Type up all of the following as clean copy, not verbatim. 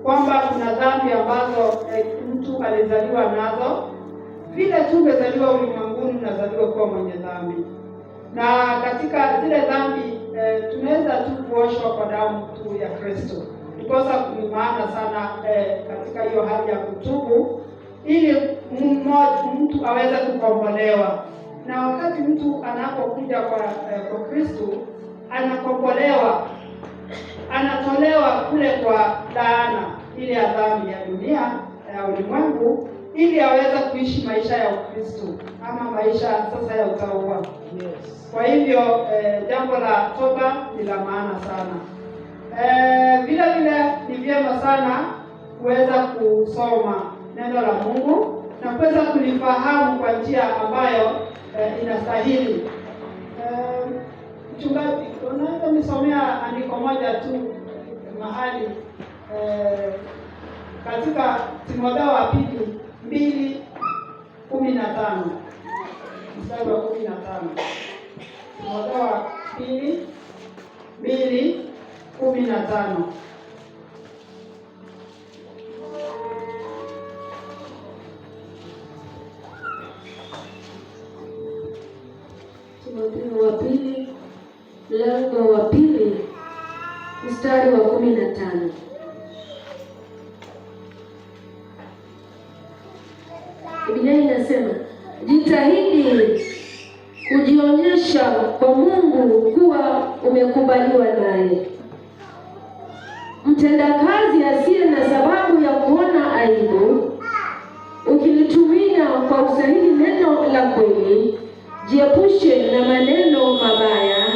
kwamba kuna dhambi ambazo mtu alizaliwa nazo. Vile tu umezaliwa ulimwenguni, unazaliwa kuwa mwenye dhambi, na katika zile dhambi tunaweza tu kuoshwa kwa damu tu ya Kristo. Ndiposa ni maana sana katika hiyo hali ya kutubu, ili mtu aweze kukombolewa. Na wakati mtu anapokuja kwa Kristo, anakombolewa, anatolewa kule kwa laana ile ya dhambi ya dunia ya ulimwengu, ili aweze kuishi maisha ya Ukristo ama maisha sasa ya utaua. Yes. Kwa hivyo jambo la toba ni la maana sana. Vile vile ni vyema sana kuweza kusoma neno la Mungu na kuweza kulifahamu kwa njia ambayo inastahili. Mchungaji, unaweza nisomea andiko moja tu mahali katika Timotheo wa pili 2:15 mstari wa 15. Timotheo wa pili 2:15. Timotheo wa pili mlango wa pili mstari wa 15. Biblia inasema, jitahidi kujionyesha kwa Mungu kuwa umekubaliwa naye, mtendakazi asiye na sababu ya kuona aibu, ukilitumia kwa usahihi neno la kweli. Jiepushe na maneno mabaya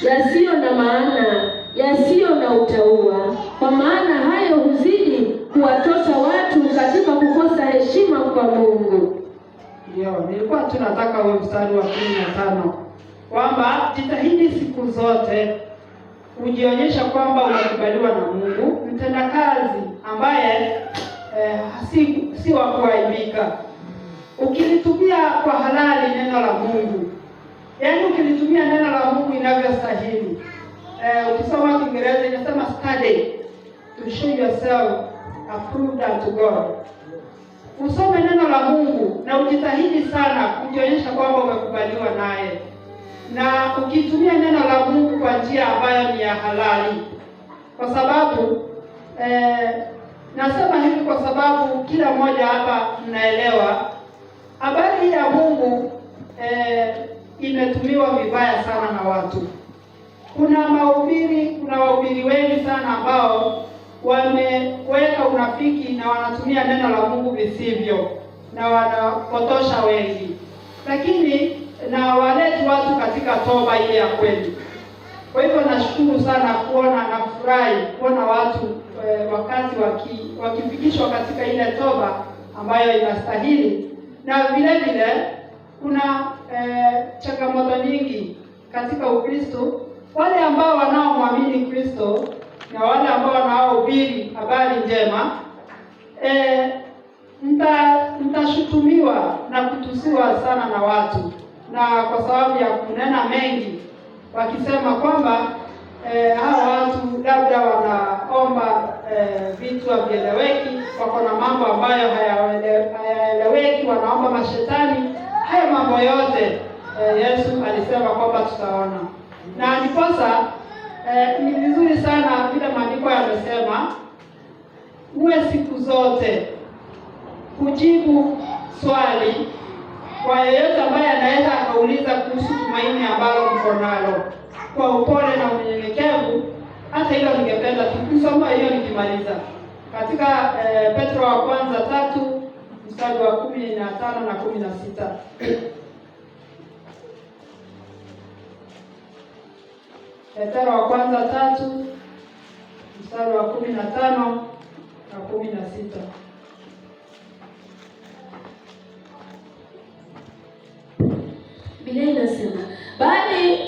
yasiyo na maana, yasiyo na utauwa, kwa maana hayo huzidi kuwatosa watu katika kukosa heshima kwa Mungu. Ndio, nilikuwa tunataka huo mstari wa 15 kwamba jitahidi siku zote kujionyesha kwamba unakubaliwa na Mungu, mtendakazi ambaye si wa kuaibika, ukilitumia kwa halali neno la Mungu, yaani ukilitumia neno la Mungu inavyostahili. Ukisoma Kiingereza inasema study to show yourself approved unto God. Usome neno la Mungu na ujitahidi sana kujionyesha kwamba umekubaliwa naye, na ukitumia neno la Mungu kwa njia ambayo ni ya halali. Kwa sababu nasema hivi kwa sababu kila mmoja hapa mnaelewa habari ya Mungu imetumiwa vibaya sana na watu. Kuna wahubiri wengi sana ambao wameweka unafiki na wanatumia neno la Mungu visivyo na wanapotosha wengi, lakini na waleti watu katika toba ile ya kweli. Kwa hivyo nashukuru sana na furahi kuona watu wakati wakifikishwa katika ile toba ambayo inastahili. Na vile vile kuna changamoto nyingi katika Ukristo. Wale ambao wanaomwamini Kristo na wale ambao wanaohubiri habari njema mtashutumiwa na kutusiwa sana na watu, na kwa sababu ya kunena mengi, wakisema kwamba hawa watu labda wanaomba vitu havieleweki, wako na mambo ambayo hayaeleweki, wanaomba mashetani. Haya mambo yote Yesu alisema kwamba tutaona, na ndiposa ni vizuri sana vile maandiko yamesema, uwe siku zote kujibu swali kwa yeyote ambaye anaweza akauliza kuhusu tumaini ambalo mko nalo, kwa upole na unyenyekevu. Hata hilo ningependa tukisoma hiyo nikimaliza katika Petro wa kwanza 3 mstari wa 15 na 16. Petro wa kwanza 3 mstari wa 15 na 16. Biblia inasema, bali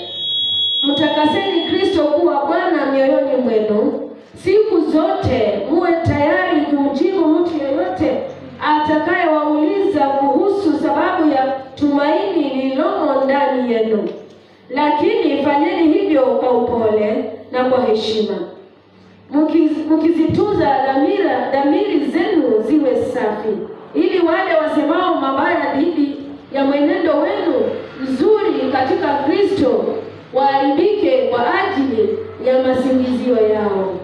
mtakaseni Kristo kuwa Bwana mioyoni mwenu, siku zote muwe tayari kumjibu mtu yeyote atakayewauliza kuhusu sababu ya tumaini lililomo ndani yenu, lakini fanyeni hivyo kwa upole na kwa heshima, mkizituza dhamiri zenu ziwe safi, ili wale wasemao mabaya dhidi ya mwenendo wenu mzuri katika Kristo waaibike kwa ajili ya masingizio yao.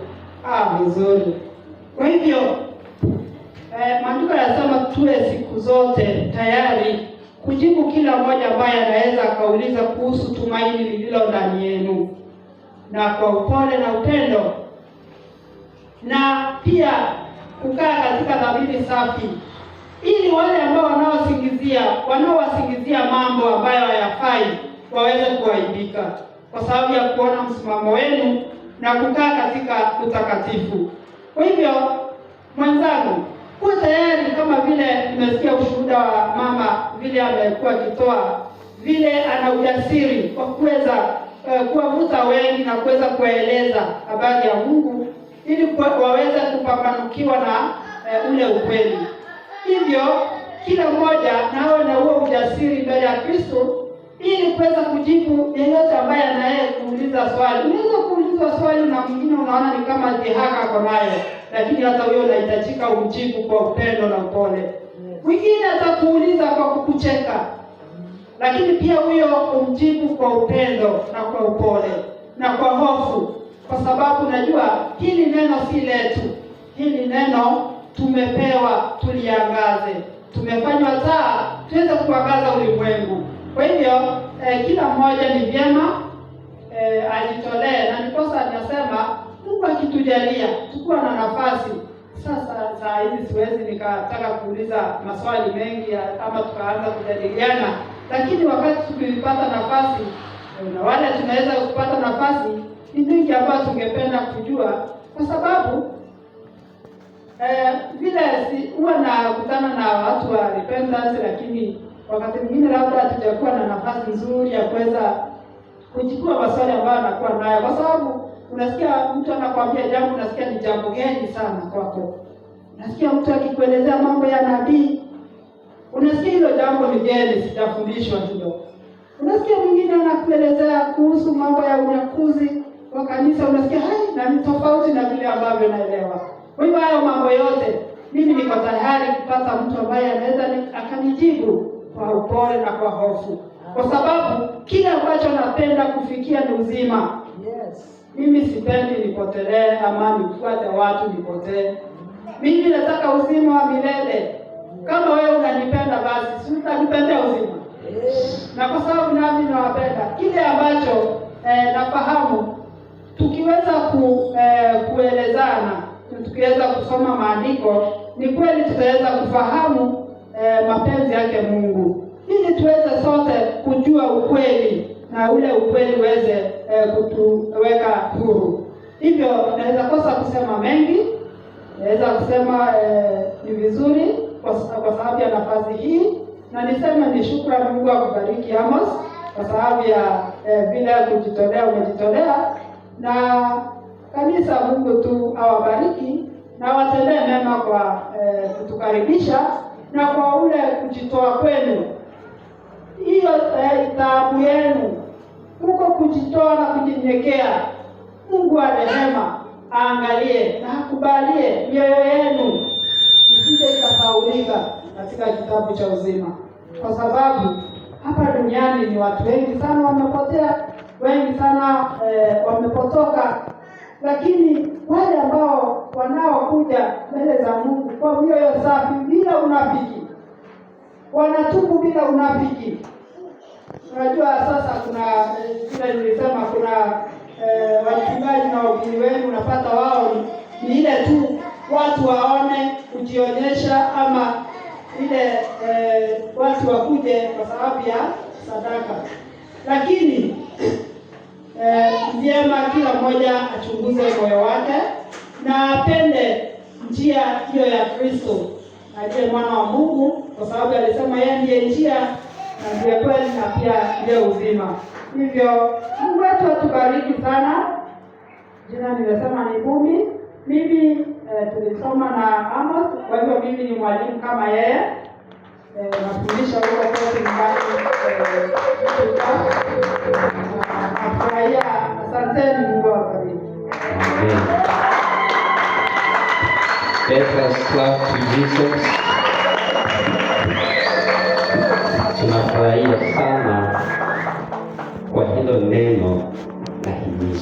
Vizuri. Kwa hivyo maandiko yanasema tuwe siku zote tayari kujibu kila mmoja ambaye anaweza akauliza kuhusu tumaini lililo ndani yenu, na kwa upole na upendo, na pia kukaa katika dhamiri safi, ili wale ambao wanaowasingizia mambo ambayo hayafai waweze kuaibika kwa sababu ya kuona msimamo wenu na kukaa katika utakatifu. Kwa hivyo mwenzangu, kuwa tayari, kama vile nimesikia ushuhuda wa mama vile amekuwa akitoa, vile ana ujasiri wa kuweza kuwavuta wengi na kuweza kueleza habari ya Mungu ili waweze kupambanukiwa na ule ukweli. Hivyo kila mmoja nawe na huo ujasiri mbele ya Kristo ili kuweza kujibu yeyote ambaye anaye kuuliza swali. Unaweza kuulizwa swali na mwingine unaona ni kama dhihaka kwa nayo, lakini hata huyo unahitajika umjibu kwa upendo na upole. Mwingine atakuuliza kwa kukucheka, lakini pia huyo umjibu kwa upendo na kwa upole na kwa hofu, kwa sababu unajua hili neno si letu. Hili neno tumepewa tuliangaze, tumefanywa taa tuweze kuangaza ulimwengu. Kwa hivyo kila mmoja ni vyema ajitolee, na nikosa ninasema Mungu akitujalia tukuwa na nafasi. Sasa saa hizi siwezi nikataka kuuliza maswali mengi ama tukaanza kujadiliana, lakini wakati tukipata nafasi na wale tunaweza kupata nafasi, ni mengi ambayo tungependa kujua, kwa sababu vile huwa nakutana na watu wa repentance, lakini wakati mwingine labda hatujakuwa na nafasi nzuri ya kuweza kuchukua maswali ambayo anakuwa nayo, kwa sababu unasikia mtu anakuambia jambo, unasikia ni jambo geni sana kwako. Unasikia mtu akikuelezea mambo ya nabii, unasikia hilo jambo ni geni, sijafundishwa hilo. Unasikia mwingine anakuelezea kuhusu mambo ya unyakuzi wa kanisa, unasikia na ni tofauti na vile ambavyo naelewa. Kwa hivyo hayo mambo yote mimi niko tayari kupata mtu ambaye anaweza akanijibu kwa upole na kwa hofu, kwa sababu kile ambacho napenda kufikia ni uzima. Mimi sipendi nipotelee ama nifuate watu nipotee. Mimi nataka uzima wa milele. Kama wewe unanipenda, basi si utanipendea uzima. Na kwa sababu nami nawapenda, kile ambacho nafahamu, tukiweza kuelezana, tukiweza kusoma maandiko, ni kweli tutaweza kufahamu mapenzi yake Mungu, ili tuweze sote kujua ukweli na ule ukweli uweze kutuweka huru. Hivyo naweza kosa kusema mengi, naweza kusema ni vizuri kwa sababu ya nafasi hii, na niseme ni shukrani Mungu akubariki Amos kwa sababu ya vile kujitolea umejitolea, na kanisa Mungu tu awabariki na watendee mema kwa kutukaribisha na kwa ule kujitoa kwenu. Hiyo taabu yenu huko kujitoa na kujinyenyekea, Mungu wa rehema aangalie na akubalie mioyo yenu isije ikasahaulika katika kitabu cha uzima, kwa sababu hapa duniani ni watu wengi sana wamepotea, wengi sana wamepotoka, lakini wale ambao wanaokuja mbele za Mungu kwa mioyo safi bila unafiki, wanatubu bila unafiki. Unajua sasa kuna kile nilisema, kuna wachungaji na wahubiri wenu unapata wao ni ile tu watu waone kujionyesha, ama ile watu wakuje kwa sababu ya sadaka. Lakini vyema kila mmoja achunguze moyo wake na apende njia hiyo ya Kristo, aliye mwana wa Mungu, kwa sababu alisema yeye ndiye njia na ndiye kweli na pia ndiye uzima. Hivyo Mungu wetu atubariki sana. Jina nimesema ni Bumi. Mimi tulisoma na Amos, kwa hivyo mimi ni mwalimu kama yeye. Nafundisha huko kote nyumbani. Nafurahia. Asanteni, Mungu awabariki. Let us clap to Jesus. Tunafurahia sana kwa hilo neno la himizo.